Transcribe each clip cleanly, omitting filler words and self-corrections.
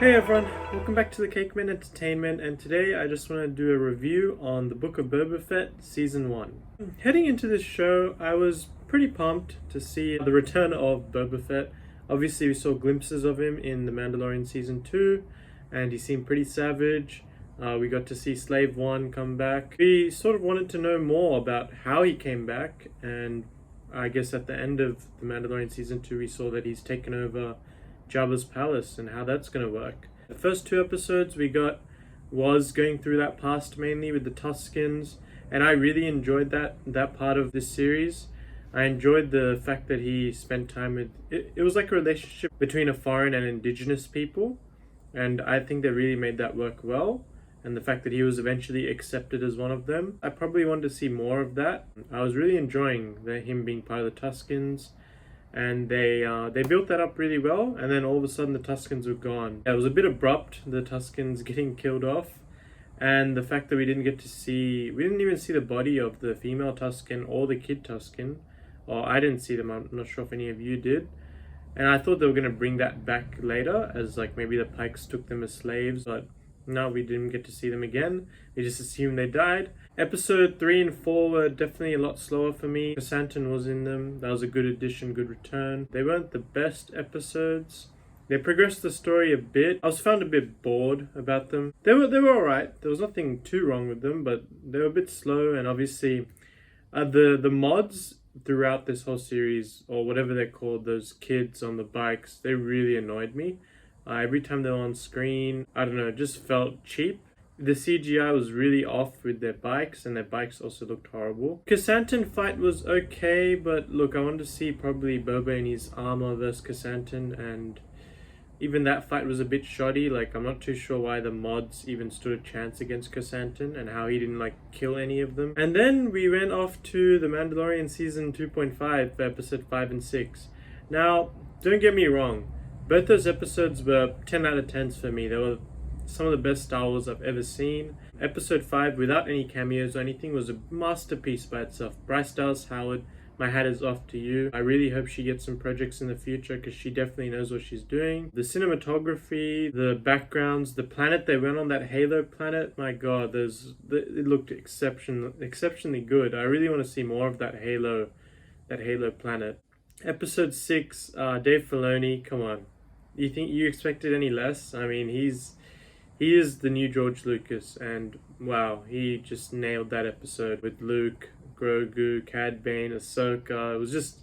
Hey everyone, welcome back to the Cakeman Entertainment, and today I just want to do a review on the Book of Boba Fett Season 1. Heading into this show, I was pretty pumped to see the return of Boba Fett. Obviously we saw glimpses of him in The Mandalorian Season 2, and he seemed pretty savage. We got to see Slave 1 come back. We sort of wanted to know more about how he came back, and I guess at the end of The Mandalorian Season 2 we saw that he's taken over Jabba's palace and how that's going to work. The first two episodes we got was going through that past mainly with the Tuskens, and I really enjoyed that part of this series. I enjoyed the fact that he spent time with it was like a relationship between a foreign and indigenous people, and I think they really made that work well. And the fact that he was eventually accepted as one of them, I probably wanted to see more of that. I was really enjoying him being part of the Tuskens, and they built that up really well, and then all of a sudden the Tuskens were gone. It was a bit abrupt, the Tuskens getting killed off, and the fact that we didn't even see the body of the female Tusken or the kid Tusken, or I didn't see them, I'm not sure if any of you did. And I thought they were going to bring that back later, as like maybe the Pikes took them as slaves, but no, we didn't get to see them again. We just assumed they died. Episode 3 and 4 were definitely a lot slower for me. Chrysanthemum was in them. That was a good addition, good return. They weren't the best episodes. They progressed the story a bit. I was found a bit bored about them. They were alright. There was nothing too wrong with them, but they were a bit slow. And obviously, the mods throughout this whole series, or whatever they're called, those kids on the bikes, they really annoyed me. Every time they were on screen, I don't know, it just felt cheap. The CGI was really off with their bikes, and their bikes also looked horrible. Chrysanthemum fight was okay, but look, I wanted to see probably Boba in his armor versus Chrysanthemum, and even that fight was a bit shoddy. Like, I'm not too sure why the mods even stood a chance against Chrysanthemum, and how he didn't like kill any of them. And then we went off to The Mandalorian Season 2.5 for episode 5 and 6. Now, don't get me wrong, both those episodes were 10 out of 10s for me. They were some of the best Star Wars I've ever seen. Episode 5, without any cameos or anything, was a masterpiece by itself. Bryce Dallas Howard, my hat is off to you. I really hope she gets some projects in the future, because she definitely knows what she's doing. The cinematography, the backgrounds, the planet they went on, that Halo planet, my god, it looked exceptionally good. I really want to see more of that Halo planet. Episode 6, Dave Filoni, come on. You think you expected any less? I mean, he is the new George Lucas, and wow, he just nailed that episode with Luke, Grogu, Cad Bane, Ahsoka. It was just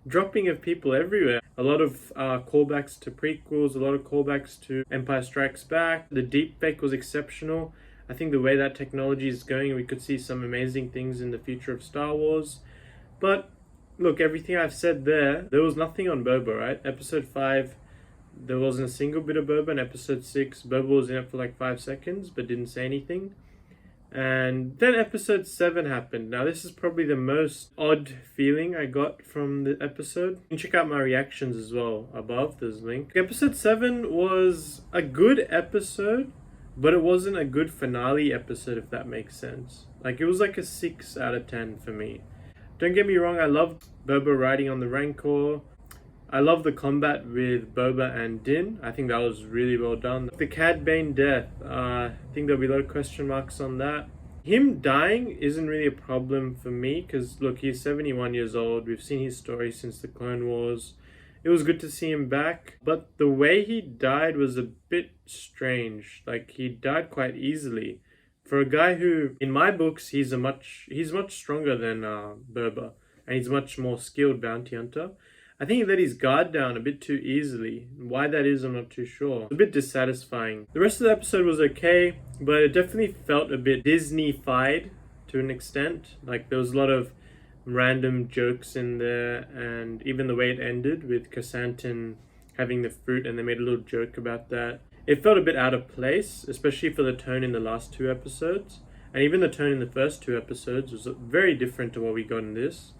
dropping of people everywhere. A lot of callbacks to prequels, a lot of callbacks to Empire Strikes Back. The deepfake was exceptional. I think the way that technology is going, we could see some amazing things in the future of Star Wars. But look, everything I've said there was nothing on Boba, right? Episode 5, there wasn't a single bit of Boba. In episode 6, Boba was in it for like 5 seconds, but didn't say anything. And then episode 7 happened. Now, this is probably the most odd feeling I got from the episode. You can check out my reactions as well above, there's a link. Episode 7 was a good episode, but it wasn't a good finale episode, if that makes sense. Like, it was like a 6 out of 10 for me. Don't get me wrong, I loved Boba riding on the Rancor. I love the combat with Boba and Din. I think that was really well done. The Cad Bane death, I think there'll be a lot of question marks on that. Him dying isn't really a problem for me, because look, he's 71 years old. We've seen his story since the Clone Wars. It was good to see him back, but the way he died was a bit strange. Like, he died quite easily. For a guy who, in my books, he's much stronger than Boba, and he's much more skilled bounty hunter. I think he let his guard down a bit too easily. Why that is, I'm not too sure. It's a bit dissatisfying. The rest of the episode was okay, but it definitely felt a bit Disney-fied to an extent. Like, there was a lot of random jokes in there, and even the way it ended with Chrysanthemum having the fruit, and they made a little joke about that. It felt a bit out of place, especially for the tone in the last 2 episodes. And even the tone in the first 2 episodes was very different to what we got in this.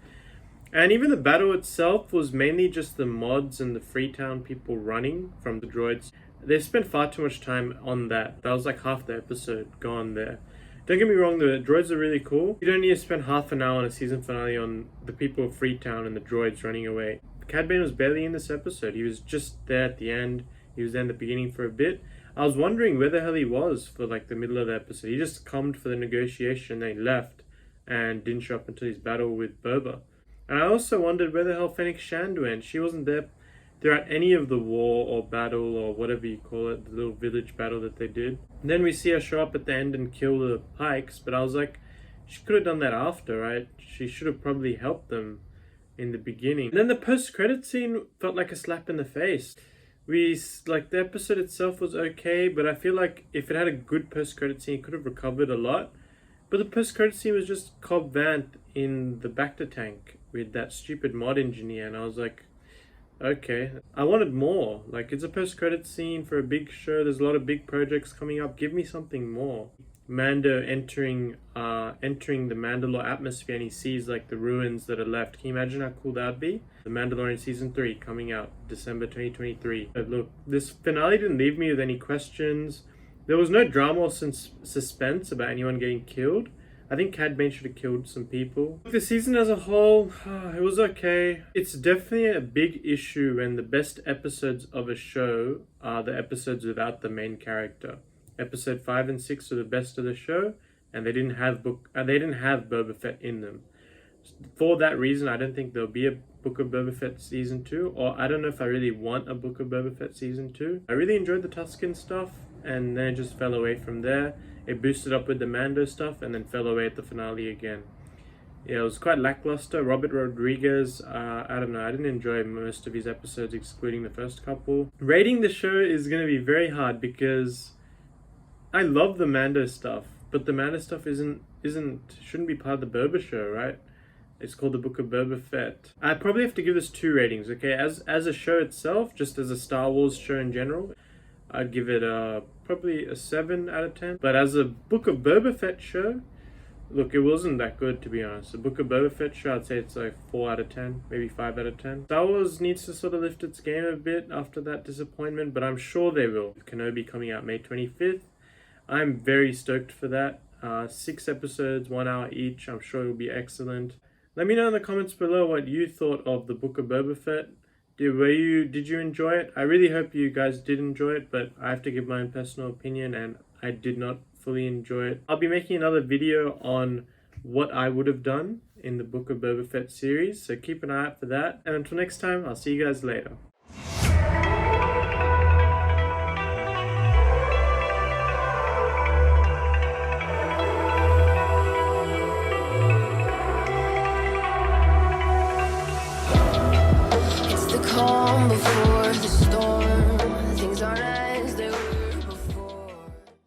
And even the battle itself was mainly just the mods and the Freetown people running from the droids. They spent far too much time on that. That was like half the episode gone there. Don't get me wrong, the droids are really cool. You don't need to spend half an hour on a season finale on the people of Freetown and the droids running away. Cad Bane was barely in this episode. He was just there at the end. He was there in the beginning for a bit. I was wondering where the hell he was for like the middle of the episode. He just calmed for the negotiation, then he left and didn't show up until his battle with Boba. And I also wondered where the hell Fennec Shand went. She wasn't there throughout any of the war or battle or whatever you call it, the little village battle that they did. And then we see her show up at the end and kill the Pikes, but I was like, she could have done that after, right? She should have probably helped them in the beginning. And then the post-credit scene felt like a slap in the face. The episode itself was okay, but I feel like if it had a good post-credit scene, it could have recovered a lot. But the post-credit scene was just Cobb Vanth in the Bacta tank with that stupid mod engineer, and I was like, okay. I wanted more. Like, it's a post-credit scene for a big show. There's a lot of big projects coming up. Give me something more. Mando entering the Mandalore atmosphere, and he sees like the ruins that are left. Can you imagine how cool that'd be? The Mandalorian season 3 coming out December 2023. But look, this finale didn't leave me with any questions. There was no drama or suspense about anyone getting killed. I think Cad Bane should have killed some people. The season as a whole, it was okay. It's definitely a big issue when the best episodes of a show are the episodes without the main character. Episode 5 and 6 are the best of the show, and they didn't have Boba Fett in them. For that reason, I don't think there'll be a Book of Boba Fett season 2, or I don't know if I really want a Book of Boba Fett season 2. I really enjoyed the Tusken stuff, and then it just fell away from there. It boosted up with the Mando stuff, and then fell away at the finale again. Yeah, it was quite lackluster. Robert Rodriguez, I don't know, I didn't enjoy most of his episodes, excluding the first couple. Rating the show is going to be very hard because I love the Mando stuff, but the Mando stuff shouldn't be part of the Boba show, right? It's called the Book of Boba Fett. I probably have to give this 2 ratings, okay? As a show itself, just as a Star Wars show in general, I'd give it probably a 7 out of 10. But as a Book of Boba Fett show, look, it wasn't that good, to be honest. The Book of Boba Fett show, I'd say it's like 4 out of 10, maybe 5 out of 10. Star Wars needs to sort of lift its game a bit after that disappointment, but I'm sure they will. Kenobi coming out May 25th. I'm very stoked for that. 6 episodes, 1 hour each. I'm sure it will be excellent. Let me know in the comments below what you thought of the Book of Boba Fett. Did you enjoy it? I really hope you guys did enjoy it, but I have to give my own personal opinion, and I did not fully enjoy it. I'll be making another video on what I would have done in the Book of Boba Fett series, so keep an eye out for that. And until next time, I'll see you guys later. Calm before the storm, things aren't as they were.